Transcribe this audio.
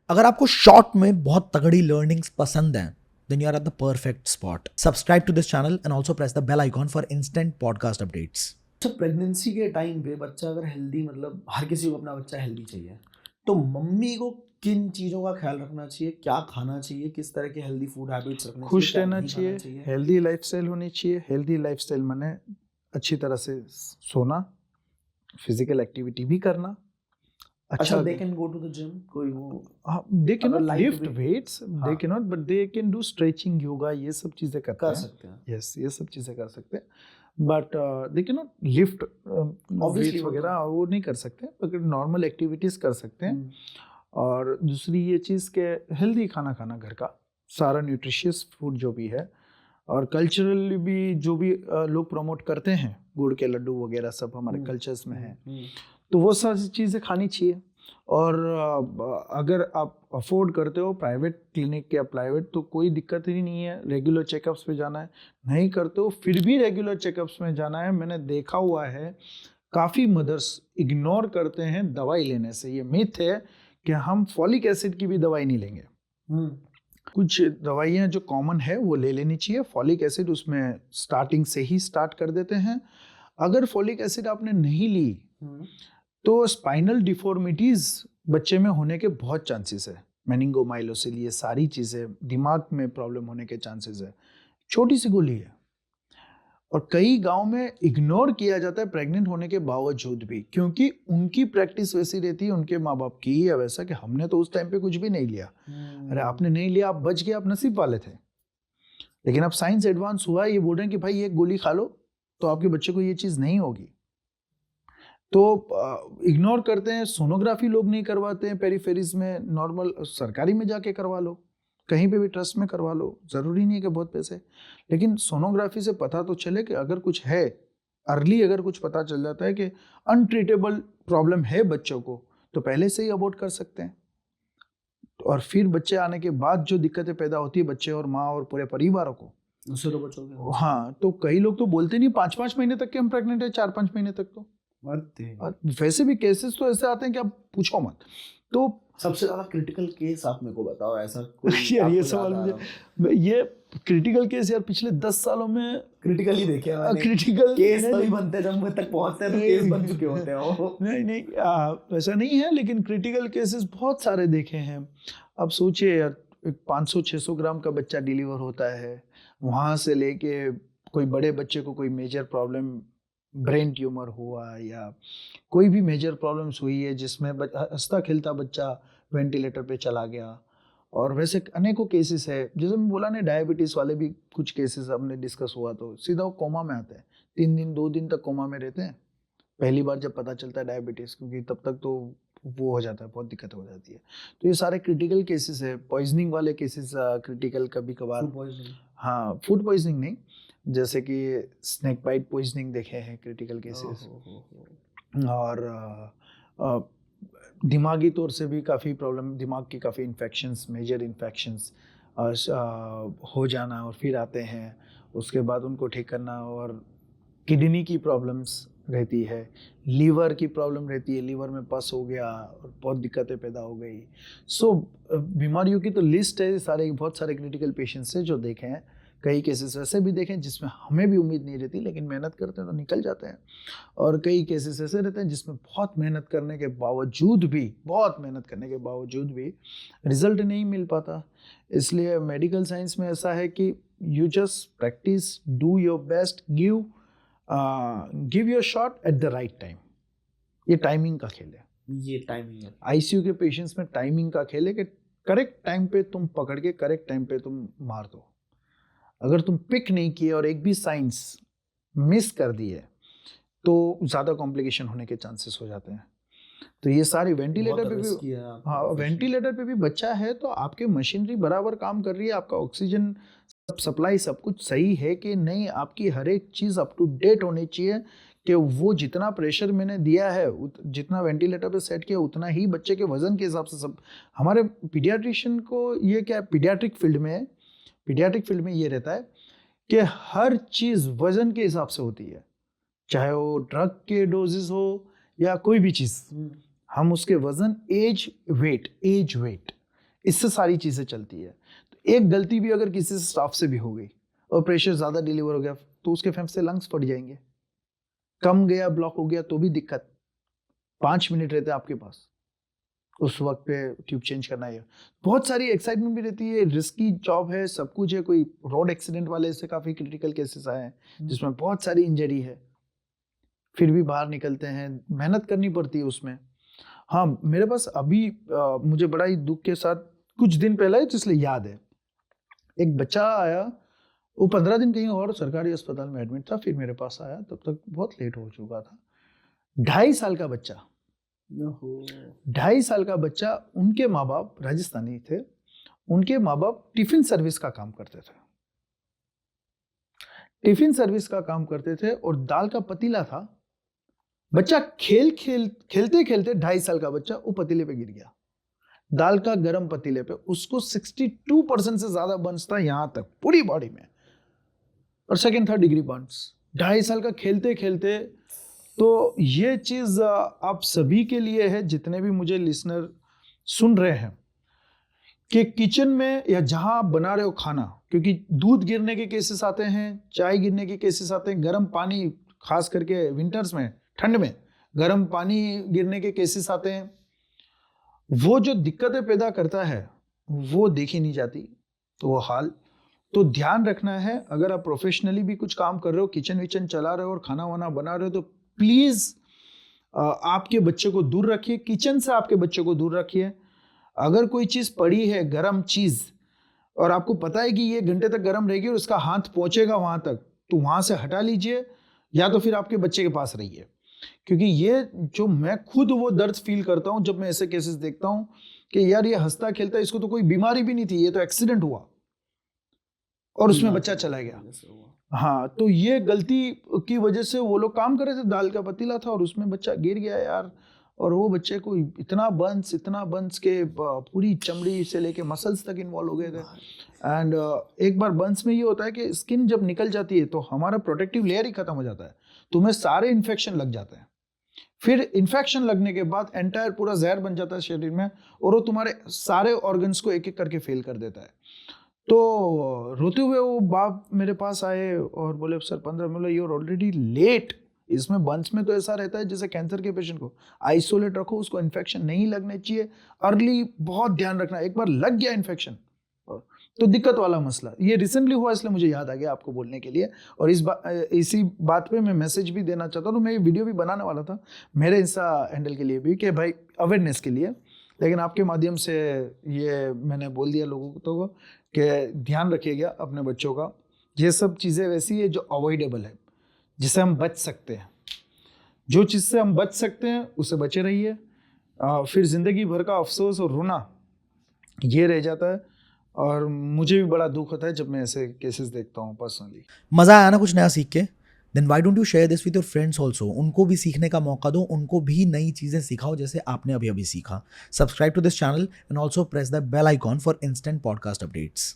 अगर आपको शॉर्ट में बहुत तगड़ी लर्निंग्स पसंद हैं then you are at the perfect spot. Subscribe to this channel and also press the bell icon for instant podcast updates. तो प्रेगनेंसी के टाइम पे बच्चा अगर हेल्दी, मतलब हर किसी को अपना बच्चा हेल्दी चाहिए, तो मम्मी को किन चीज़ों का ख्याल रखना चाहिए, क्या खाना चाहिए, किस तरह के हेल्दी फूड हैबिट्स रखने चाहिए, खुश क्या रहना नहीं खाना चाहिए, हेल्दी लाइफस्टाइल होनी चाहिए। हेल्दी लाइफस्टाइल माने अच्छी तरह से सोना, फिजिकल एक्टिविटी भी करना। अच्छा, they can go to the gym, कोई वो they cannot light lift weight- weights, they cannot, but they can do stretching, yoga, ये सब चीजें करते कर हैं। सकते हैं। Yes, ये सब चीजें कर सकते हैं, but they cannot lift Obviously weights वो वगैरह वो नहीं कर सकते, मगर नॉर्मल एक्टिविटीज कर सकते हैं। और दूसरी ये चीज़ के हेल्दी खाना खाना घर का सारा न्यूट्रिशियस फूड जो भी है, और कल्चरली भी जो भी लोग प्रमोट करते हैं, गुड़ के लड्डू वगैरह सब हमारे कल्चर्स में है, तो वो सारी चीज़ें खानी चाहिए। और अगर आप अफोर्ड करते हो प्राइवेट क्लिनिक या प्राइवेट, तो कोई दिक्कत ही नहीं है, रेगुलर चेकअप्स पे जाना है। नहीं करते हो फिर भी रेगुलर चेकअप्स में जाना है। मैंने देखा हुआ है काफ़ी मदर्स इग्नोर करते हैं दवाई लेने से। ये मिथ है कि हम फॉलिक एसिड की भी दवाई नहीं लेंगे। कुछ दवाइयाँ जो कॉमन है वो ले लेनी चाहिए। फॉलिक एसिड उसमें स्टार्टिंग से ही स्टार्ट कर देते हैं। अगर फॉलिक एसिड आपने नहीं ली तो स्पाइनल डिफॉर्मिटीज बच्चे में होने के बहुत चांसेस है। मेनिंगोमाइलोसिल, ये सारी चीज़ें, दिमाग में प्रॉब्लम होने के चांसेस है। छोटी सी गोली है, और कई गांव में इग्नोर किया जाता है प्रेग्नेंट होने के बावजूद भी, क्योंकि उनकी प्रैक्टिस वैसी रहती है, उनके माँ बाप की, या वैसा कि हमने तो उस टाइम पे कुछ भी नहीं लिया। अरे आपने नहीं लिया, आप बच गए, आप नसीब वाले थे। लेकिन अब साइंस एडवांस हुआ, ये बोल रहे हैं कि भाई ये गोली खा लो तो आपके बच्चे को ये चीज़ नहीं होगी। तो इग्नोर करते हैं। सोनोग्राफी लोग नहीं करवाते हैं पेरीफेरीज में, नॉर्मल सरकारी में जाके करवा लो, कहीं पे भी ट्रस्ट में करवा लो, ज़रूरी नहीं है कि बहुत पैसे। लेकिन सोनोग्राफी से पता तो चले कि अगर कुछ है, अर्ली अगर कुछ पता चल जाता है कि अनट्रीटेबल प्रॉब्लम है बच्चों को, तो पहले से ही अबॉर्ट कर सकते हैं। और फिर बच्चे आने के बाद जो दिक्कतें पैदा होती है बच्चे और माँ और पूरे परिवारों को, उससे तो बचोगे। हाँ, तो कई लोग तो बोलते नहीं 5-5 महीने तक के हम प्रेग्नेंट है, 4-5 महीने तक तो। और वैसे भी केसेस तो ऐसे आते हैं कि आप पूछो मत। तो सबसे ज्यादा क्रिटिकल केस आप मेरे को बताओ, ऐसा कोई यार ये सवाल मुझे, ये क्रिटिकल केस यार पिछले 10 सालों में क्रिटिकल ही देखे हैं मैंने। क्रिटिकल केस तभी बनते हैं जब तक पहुंचते हैं तो केस बन चुके होते हैं वो। नहीं वैसा नहीं है, लेकिन क्रिटिकल केसेस बहुत सारे देखे हैं। अब सोचिए यार, 500-600 ग्राम का बच्चा डिलीवर होता है, वहाँ से लेके कोई बड़े बच्चे को कोई मेजर प्रॉब्लम, ब्रेन ट्यूमर हुआ या कोई भी मेजर प्रॉब्लम्स हुई है जिसमें हंसता खेलता बच्चा वेंटिलेटर पे चला गया। और वैसे अनेकों केसेस है, जैसे मैं बोला ना, डायबिटीज़ वाले भी कुछ केसेस हमने डिस्कस हुआ, तो सीधा वो कोमा में आते हैं, 3 दिन 2 दिन तक कोमा में रहते हैं पहली बार जब पता चलता है डायबिटीज़, क्योंकि तब तक तो वो हो जाता है, बहुत दिक्कत हो जाती है। तो ये सारे क्रिटिकल केसेस है। पॉइजनिंग वाले केसेस क्रिटिकल कभी कभार, हाँ, फूड पॉइजनिंग नहीं, जैसे कि स्नेक बाइट पॉइजनिंग देखे हैं क्रिटिकल केसेस। और दिमागी तौर से भी काफ़ी प्रॉब्लम, दिमाग की काफ़ी इन्फेक्शंस, मेजर इन्फेक्शंस हो जाना, और फिर आते हैं उसके बाद उनको ठीक करना। और किडनी की प्रॉब्लम्स रहती है, लीवर की प्रॉब्लम रहती है, लीवर में पस हो गया और बहुत दिक्कतें पैदा हो गई। सो बीमारियों की तो लिस्ट है सारे, बहुत सारे क्रिटिकल पेशेंट्स से जो देखे हैं। कई केसेस ऐसे भी देखे हैं जिसमें हमें भी उम्मीद नहीं रहती, लेकिन मेहनत करते हैं तो निकल जाते हैं। और कई केसेस ऐसे रहते हैं जिसमें बहुत मेहनत करने के बावजूद भी रिजल्ट नहीं मिल पाता। इसलिए मेडिकल साइंस में ऐसा है कि you just practice, do your best, give your shot at the right time. ये टाइमिंग का खेल है, ये टाइमिंग है। आईसीयू के पेशेंट्स में टाइमिंग का खेल है कि करेक्ट टाइम पे तुम पकड़ के करेक्ट टाइम पे तुम मार दो। अगर तुम पिक नहीं किए और एक भी साइंस मिस कर दी है तो ज़्यादा कॉम्प्लिकेशन होने के चांसेस हो जाते हैं। तो ये सारी वेंटिलेटर पे भी, हाँ, वेंटिलेटर पे भी बच्चा है तो आपके मशीनरी बराबर काम कर रही है, आपका ऑक्सीजन सप्लाई सब कुछ सही है कि नहीं, आपकी हर एक चीज़ अप टू डेट होनी चाहिए कि वो जितना प्रेशर मैंने दिया है, जितना वेंटिलेटर पे सेट किया, उतना ही बच्चे के वजन के हिसाब से सब। हमारे पीडियाट्रिशियन को ये क्या, पीडियाट्रिक फील्ड में ये रहता है कि हर चीज़ वजन के हिसाब से होती है, चाहे वो ड्रग के डोजेस हो या कोई भी चीज़, हम उसके वजन, एज वेट इससे सारी चीज़ें चलती है। तो एक गलती भी अगर किसी स्टाफ से भी हो गई और प्रेशर ज़्यादा डिलीवर हो गया तो उसके फेफड़े लंग्स फट जाएंगे। कम गया, ब्लॉक हो गया तो भी दिक्कत। 5 मिनट रहते हैं आपके पास, उस वक्त पे ट्यूब चेंज करना है। बहुत सारी एक्साइटमेंट भी रहती है, रिस्की जॉब है, सब कुछ है। कोई रोड एक्सीडेंट वाले से काफ़ी क्रिटिकल केसेस आए हैं जिसमें बहुत सारी इंजरी है, फिर भी बाहर निकलते हैं, मेहनत करनी पड़ती है उसमें। हाँ, मेरे पास अभी मुझे बड़ा ही दुख के साथ कुछ दिन पहले, इसलिए याद है, एक बच्चा आया, वो 15 दिन कहीं और सरकारी अस्पताल में एडमिट था, फिर मेरे पास आया, तब तक बहुत लेट हो चुका था। 2.5 साल का बच्चा, 2.5 साल का बच्चा। उनके माँ बाप राजस्थानी थे, उनके माँ बाप टिफिन सर्विस का काम करते थे, टिफिन सर्विस का काम करते थे और दाल का पतीला था। बच्चा खेलते खेलते 2.5 साल का बच्चा वो पतीले पे गिर गया, दाल का गरम पतीले पे। उसको 62% से ज्यादा बर्न्स था यहां तक पूरी बॉडी में, और सेकंड 3rd डिग्री बर्न्स 2.5 साल का खेलते खेलते। तो ये चीज आप सभी के लिए है, जितने भी मुझे लिसनर सुन रहे हैं, कि किचन में या जहां आप बना रहे हो खाना, क्योंकि दूध गिरने के केसेस आते हैं, चाय गिरने के केसेस आते हैं, गर्म पानी, खास करके विंटर्स में, ठंड में गर्म पानी गिरने के केसेस आते हैं। वो जो दिक्कतें पैदा करता है वो देखी नहीं जाती। तो वो हाल तो ध्यान रखना है। अगर आप प्रोफेशनली भी कुछ काम कर रहे हो, किचन विचन चला रहे हो और खाना वाना बना रहे हो, तो प्लीज आपके बच्चे को दूर रखिए, किचन से आपके बच्चे को दूर रखिए। अगर कोई चीज पड़ी है, गर्म चीज, और आपको पता है कि ये घंटे तक गर्म रहेगी और उसका हाथ पहुंचेगा वहां तक, तो वहां से हटा लीजिए, या तो फिर आपके बच्चे के पास रहिए। क्योंकि ये जो मैं खुद वो दर्द फील करता हूं जब मैं ऐसे केसेस देखता हूं कि यार ये हंसता खेलता, इसको तो कोई बीमारी भी नहीं थी, ये तो एक्सीडेंट हुआ और उसमें बच्चा चला गया। हाँ, तो ये गलती की वजह से वो लोग काम कर रहे थे, दाल का पतीला था और उसमें बच्चा गिर गया यार। और वो बच्चे को इतना बर्न्स के पूरी चमड़ी से लेके मसल्स तक इन्वॉल्व हो गए थे। एंड एक बार बर्न्स में ये होता है कि स्किन जब निकल जाती है तो हमारा प्रोटेक्टिव लेयर ही खत्म हो जाता है, तुम्हें सारे इन्फेक्शन लग जाते हैं। फिर इन्फेक्शन लगने के बाद एंटायर पूरा जहर बन जाता है शरीर में, और वो तुम्हारे सारे ऑर्गन्स को एक एक करके फेल कर देता है। तो रोते हुए वो बाप मेरे पास आए और बोले sir 15 minute, you are already late. इसमें बंस में तो ऐसा रहता है जैसे कैंसर के पेशेंट को आइसोलेट रखो, उसको इन्फेक्शन नहीं लगने चाहिए, अर्ली बहुत ध्यान रखना। एक बार लग गया इन्फेक्शन तो दिक्कत वाला मसला। ये रिसेंटली हुआ, इसलिए मुझे याद आ गया आपको बोलने के लिए। और इसी बात पे मैं मैसेज भी देना चाहता हूँ। तो मैं ये वीडियो भी बनाने वाला था मेरे इंस्टा हैंडल के लिए भी, कि भाई अवेयरनेस के लिए, लेकिन आपके माध्यम से ये मैंने बोल दिया लोगों को तो कि ध्यान रखिएगा अपने बच्चों का। ये सब चीज़ें वैसी है जो अवॉइडेबल है, जिससे हम बच सकते हैं। जो चीज़ से हम बच सकते हैं उससे बचे रहिए, फिर ज़िंदगी भर का अफसोस और रोना ये रह जाता है। और मुझे भी बड़ा दुख होता है जब मैं ऐसे केसेस देखता हूँ पर्सनली। मज़ा आया ना कुछ नया सीख के? Then why don't you share this with your friends also. उनको भी सीखने का मौका दो, उनको भी नई चीज़ें सिखाओ जैसे आपने अभी सीखा। Subscribe to this channel and also press the bell icon for instant podcast updates.